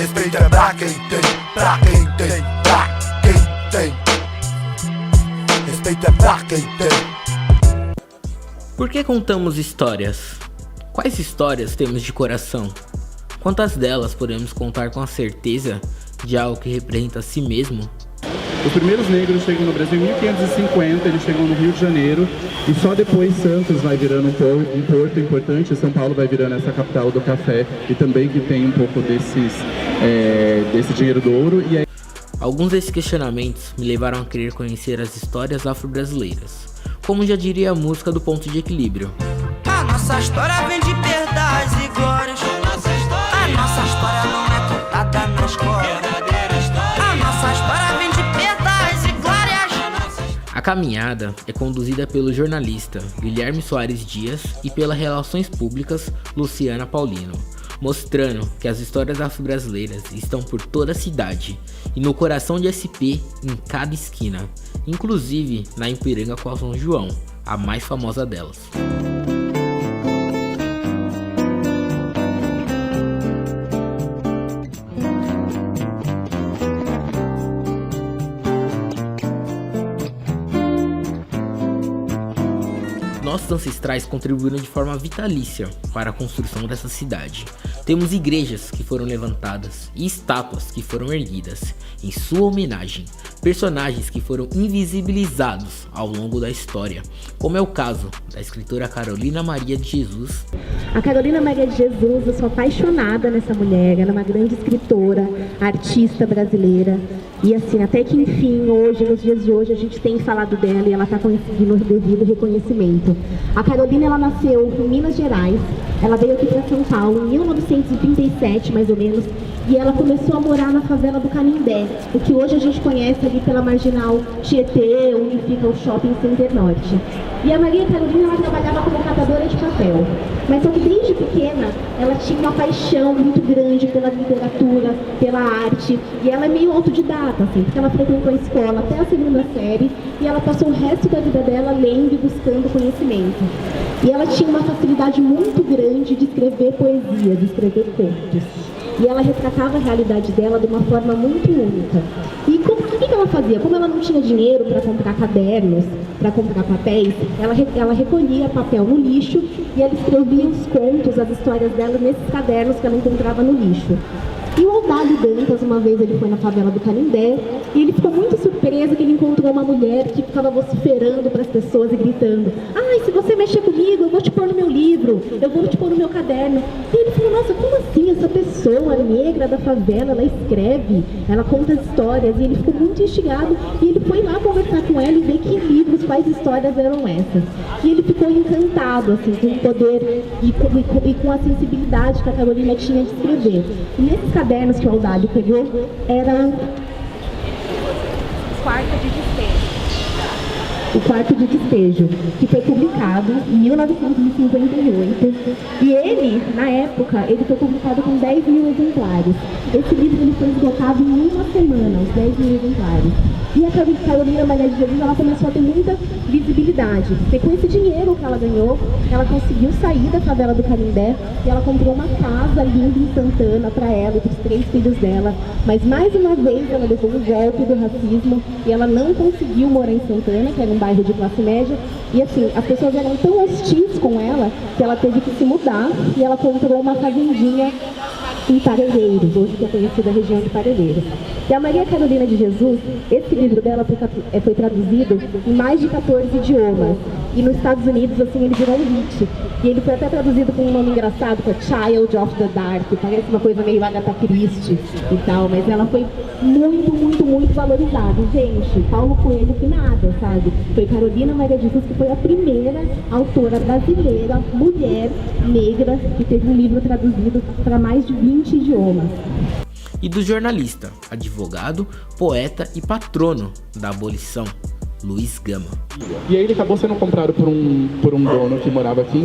Respeito é pra quem tem, pra quem tem, pra quem tem. Respeito é pra quem tem. Por que contamos histórias? Quais histórias temos de coração? Quantas delas podemos contar com a certeza de algo que representa a si mesmo? Os primeiros negros chegam no Brasil em 1550, eles chegam no Rio de Janeiro e só depois Santos vai virando um porto importante, São Paulo vai virando essa capital do café e também que tem um pouco desse dinheiro do ouro. E aí... Alguns desses questionamentos me levaram a querer conhecer as histórias afro-brasileiras, como já diria a música do Ponto de Equilíbrio. A nossa história vem de verdades e glórias. A nossa história não é contada na escola. A nossa história vem de verdades e glórias. A caminhada é conduzida pelo jornalista Guilherme Soares Dias e pela Relações Públicas Luciana Paulino, mostrando que as histórias afro-brasileiras estão por toda a cidade e no coração de SP em cada esquina, inclusive na Ipiranga com a São João, a mais famosa delas. Nossos ancestrais contribuíram de forma vitalícia para a construção dessa cidade. Temos igrejas que foram levantadas e estátuas que foram erguidas em sua homenagem, personagens que foram invisibilizados ao longo da história, como é o caso da escritora Carolina Maria de Jesus. A Carolina Maria de Jesus, eu sou apaixonada nessa mulher, ela é uma grande escritora, artista brasileira. E assim, até que enfim, hoje, nos dias de hoje, a gente tem falado dela e ela está conseguindo o devido reconhecimento. A Carolina, ela nasceu em Minas Gerais, ela veio aqui para São Paulo em 1937, mais ou menos, e ela começou a morar na favela do Canindé, o que hoje a gente conhece ali pela Marginal Tietê, onde fica o Shopping Center Norte. E a Maria Carolina, ela trabalhava como catadora de papel, mas só que desde pequena, ela tinha uma paixão muito grande pela literatura, pela arte, e ela é meio autodidata, assim, porque ela frequentou a escola até a segunda série, e ela passou o resto da vida dela lendo e buscando conhecimento. E ela tinha uma facilidade muito grande de escrever poesia, de escrever contos. E ela retratava a realidade dela de uma forma muito única. E o que ela fazia? Como ela não tinha dinheiro para comprar cadernos, para comprar papéis, ela recolhia papel no lixo e ela escrevia os contos, as histórias dela nesses cadernos que ela encontrava no lixo. E o Audálio Dantas, uma vez ele foi na favela do Canindé e ele ficou muito surpreso que ele encontrou uma mulher que ficava vociferando para as pessoas e gritando: "Ai, se você mexer comigo, eu vou te pôr no meu livro, eu vou te pôr no meu caderno". E ele falou: "Nossa, como assim? Essa pessoa negra da favela, ela escreve, ela conta histórias". E ele ficou muito instigado e ele foi lá conversar com ela e ver que livros, quais histórias eram essas. E ele ficou encantado, assim, com o poder e com a sensibilidade que a Carolina tinha de escrever. E nesses cadernos que o Audálio pegou, era o Quarto de Despejo, que foi publicado em 1958, e ele, na época, ele foi publicado com 10 mil exemplares. Esse livro ele foi esgotado em uma semana, os 10 mil exemplares. E a Carolina Maria de Jesus, ela começou a ter muita visibilidade, porque com esse dinheiro que ela ganhou, ela conseguiu sair da favela do Canindé e ela comprou uma casa linda em Santana para ela e para os 3 filhos dela. Mas mais uma vez ela levou um golpe do racismo e ela não conseguiu morar em Santana, que era um bairro de classe média. E assim, as pessoas eram tão hostis com ela que ela teve que se mudar e ela comprou uma fazendinha em Parelheiros, hoje que é conhecida a região de Parelheiros. E a Maria Carolina de Jesus, esse livro dela foi traduzido em mais de 14 idiomas. E nos Estados Unidos, assim, ele virou um hit. E ele foi até traduzido com um nome engraçado, que é Child of the Dark, parece uma coisa meio Agatha Christie e tal, mas ela foi muito, muito, muito valorizada. E, gente, Paulo Coelho que nada, sabe? Foi Carolina Maria de Jesus que foi a primeira autora brasileira, mulher, negra, que teve um livro traduzido para mais de 20 idiomas. E do jornalista, advogado, poeta e patrono da abolição, Luiz Gama. E aí ele acabou sendo comprado por um dono que morava aqui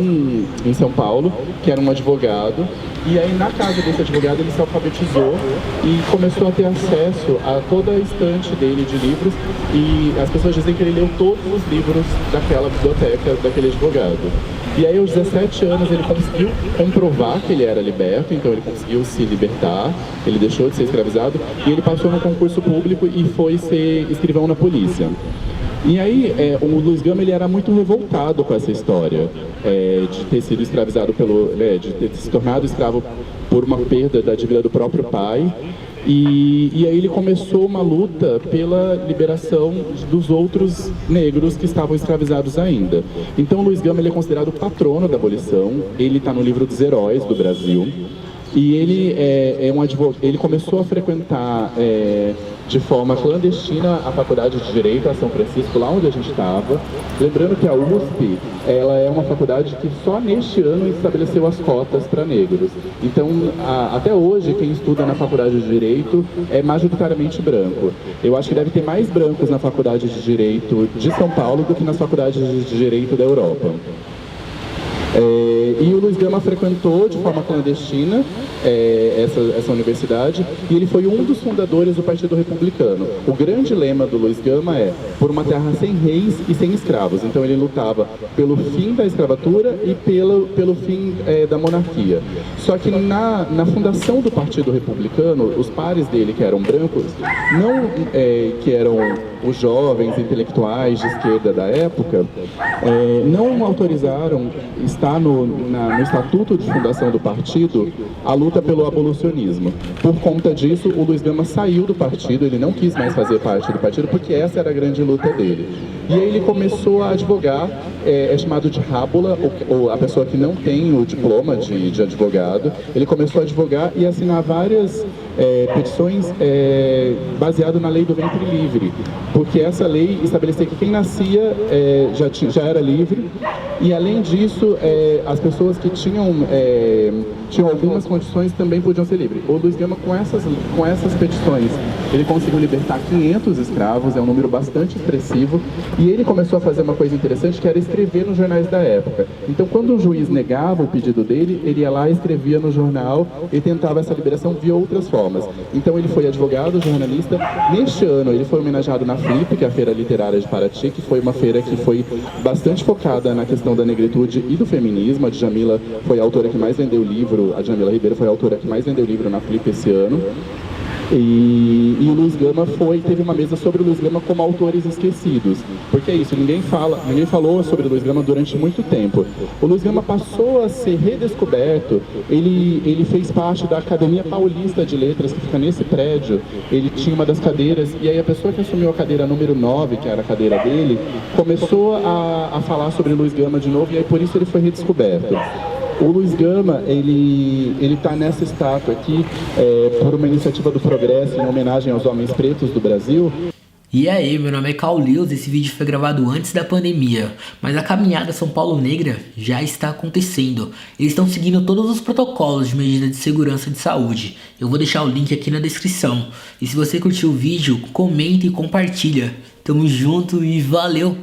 em São Paulo, que era um advogado. E aí na casa desse advogado ele se alfabetizou e começou a ter acesso a toda a estante dele de livros. E as pessoas dizem que ele leu todos os livros daquela biblioteca daquele advogado. E aí aos 17 anos ele conseguiu comprovar que ele era liberto, então ele conseguiu se libertar, ele deixou de ser escravizado e ele passou no concurso público e foi ser escrivão na polícia. E aí, o Luiz Gama ele era muito revoltado com essa história de ter sido escravizado de ter se tornado escravo por uma perda da dívida do próprio pai. E aí ele começou uma luta pela liberação dos outros negros que estavam escravizados ainda. Então, Luiz Gama ele é considerado o patrono da abolição. Ele está no livro dos heróis do Brasil. E ele ele começou a frequentar de forma clandestina a faculdade de Direito a São Francisco, lá onde a gente estava. Lembrando que a USP, ela é uma faculdade que só neste ano estabeleceu as cotas para negros. Então, até hoje, quem estuda na faculdade de Direito é majoritariamente branco. Eu acho que deve ter mais brancos na faculdade de Direito de São Paulo do que nas faculdades de Direito da Europa. E o Luiz Gama frequentou de forma clandestina essa universidade e ele foi um dos fundadores do Partido Republicano. O grande lema do Luiz Gama é por uma terra sem reis e sem escravos. Então ele lutava pelo fim da escravatura e pelo fim da monarquia. Só que na fundação do Partido Republicano, os pares dele, que eram brancos, que eram os jovens intelectuais de esquerda da época, não autorizaram, está no estatuto de fundação do partido, a luta pelo abolicionismo. Por conta disso, o Luiz Gama saiu do partido, ele não quis mais fazer parte do partido, porque essa era a grande luta dele. E aí ele começou a advogar, é chamado de rábula, ou a pessoa que não tem o diploma de advogado. Ele começou a advogar e assinar várias petições baseado na lei do ventre livre, porque essa lei estabelecia que quem nascia já era livre, e além disso, as pessoas que tinham algumas condições também podiam ser livres. O Luiz Gama, com essas petições, ele conseguiu libertar 500 escravos, é um número bastante expressivo, e ele começou a fazer uma coisa interessante, que era escrever nos jornais da época. Então, quando o juiz negava o pedido dele, ele ia lá, escrevia no jornal e tentava essa liberação via outras formas. Então, ele foi advogado, jornalista. Neste ano, ele foi homenageado na FLIP, que é a Feira Literária de Paraty, que foi uma feira que foi bastante focada na questão da negritude e do feminismo. A Djamila foi a autora que mais vendeu livro, a Djamila Ribeiro foi a autora que mais vendeu livro na FLIP esse ano. E o Luiz Gama teve uma mesa sobre o Luiz Gama como autores esquecidos. Porque é isso, ninguém falou sobre o Luiz Gama durante muito tempo. O Luiz Gama passou a ser redescoberto, ele fez parte da Academia Paulista de Letras, que fica nesse prédio. Ele tinha uma das cadeiras, e aí a pessoa que assumiu a cadeira número 9, que era a cadeira dele, começou a falar sobre o Luiz Gama de novo, e aí por isso ele foi redescoberto. O Luiz Gama, ele está nessa estátua aqui por uma iniciativa do Progresso em homenagem aos homens pretos do Brasil. E aí, meu nome é Caulius, esse vídeo foi gravado antes da pandemia, mas a caminhada São Paulo Negra já está acontecendo. Eles estão seguindo todos os protocolos de medida de segurança de saúde. Eu vou deixar o link aqui na descrição. E se você curtiu o vídeo, comenta e compartilha. Tamo junto e valeu!